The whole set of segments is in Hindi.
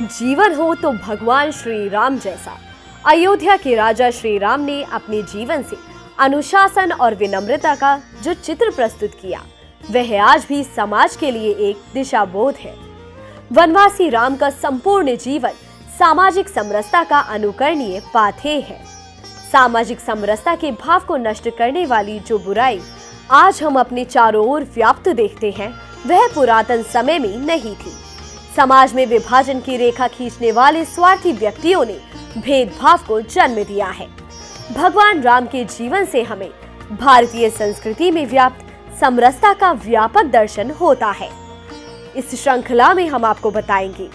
जीवन हो तो भगवान श्री राम जैसा। अयोध्या के राजा श्री राम ने अपने जीवन से अनुशासन और विनम्रता का जो चित्र प्रस्तुत किया, वह आज भी समाज के लिए एक दिशा बोध है। वनवासी राम का संपूर्ण जीवन सामाजिक समरसता का अनुकरणीय पाथेय है। सामाजिक समरसता के भाव को नष्ट करने वाली जो बुराई आज हम अपने चारों ओर व्याप्त देखते हैं, वह पुरातन समय में नहीं थी। समाज में विभाजन की रेखा खींचने वाले स्वार्थी व्यक्तियों ने भेदभाव को जन्म दिया है। भगवान राम के जीवन से हमें भारतीय संस्कृति में व्याप्त समरसता का व्यापक दर्शन होता है। इस श्रृंखला में हम आपको बताएंगे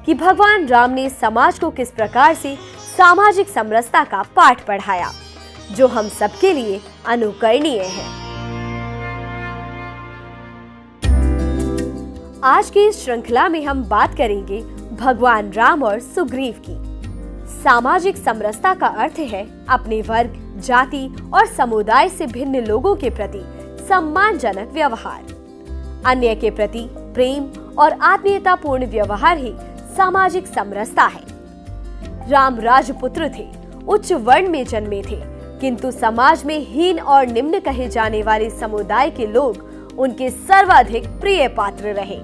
कि भगवान राम ने समाज को किस प्रकार से सामाजिक समरसता का पाठ पढ़ाया, जो हम सबके लिए अनुकरणीय है। आज की इस श्रृंखला में हम बात करेंगे भगवान राम और सुग्रीव की। सामाजिक समरसता का अर्थ है अपने वर्ग, जाति और समुदाय से भिन्न लोगों के प्रति सम्मानजनक व्यवहार। अन्य के प्रति प्रेम और आत्मीयतापूर्ण व्यवहार ही सामाजिक समरसता है। राम राजपुत्र थे, उच्च वर्ण में जन्मे थे, किंतु समाज में हीन और निम्न कहे जाने वाले समुदाय के लोग उनके सर्वाधिक प्रिय पात्र रहे।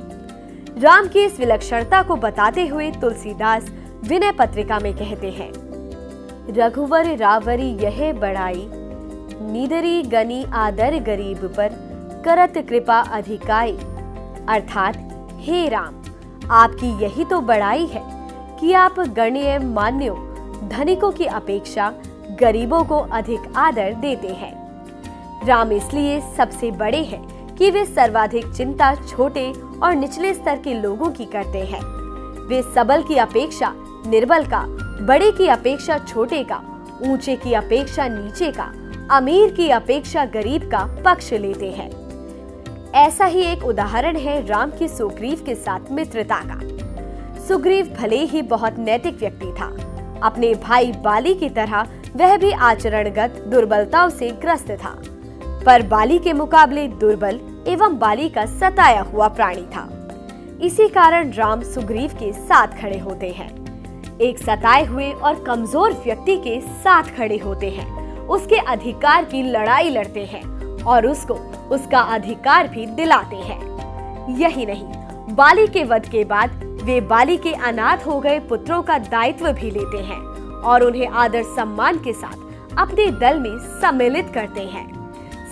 राम की इस विलक्षणता को बताते हुए तुलसीदास विनय पत्रिका में कहते हैं, रघुवर रावरी यह बड़ाई, निदरी गनी आदर गरीब पर, करत कृपा अधिकाई। अर्थात हे राम, आपकी यही तो बड़ाई है कि आप गण्य मान्यों धनिकों की अपेक्षा गरीबों को अधिक आदर देते हैं। राम इसलिए सबसे बड़े हैं कि वे सर्वाधिक चिंता छोटे और निचले स्तर के लोगों की करते हैं। वे सबल की अपेक्षा निर्बल का, बड़े की अपेक्षा छोटे का, ऊंचे की अपेक्षा नीचे का, अमीर की अपेक्षा गरीब का पक्ष लेते हैं। ऐसा ही एक उदाहरण है राम की सुग्रीव के साथ मित्रता का। सुग्रीव भले ही बहुत नैतिक व्यक्ति था, अपने भाई बाली की तरह वह भी आचरणगत दुर्बलताओं से ग्रस्त था, पर बाली के मुकाबले दुर्बल एवं बाली का सताया हुआ प्राणी था। इसी कारण राम सुग्रीव के साथ खड़े होते हैं। एक सताए हुए और कमजोर व्यक्ति के साथ खड़े होते हैं, उसके अधिकार की लड़ाई लड़ते हैं और उसको उसका अधिकार भी दिलाते हैं। यही नहीं, बाली के वध के बाद वे बाली के अनाथ हो गए पुत्रों का दायित्व भी लेते हैं और उन्हें आदर सम्मान के साथ अपने दल में सम्मिलित करते हैं।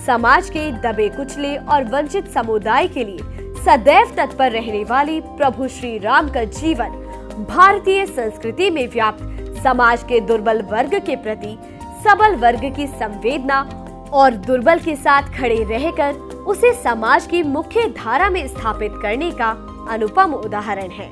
समाज के दबे कुचले और वंचित समुदाय के लिए सदैव तत्पर रहने वाले प्रभु श्री राम का जीवन भारतीय संस्कृति में व्याप्त समाज के दुर्बल वर्ग के प्रति सबल वर्ग की संवेदना और दुर्बल के साथ खड़े रहकर उसे समाज की मुख्य धारा में स्थापित करने का अनुपम उदाहरण है।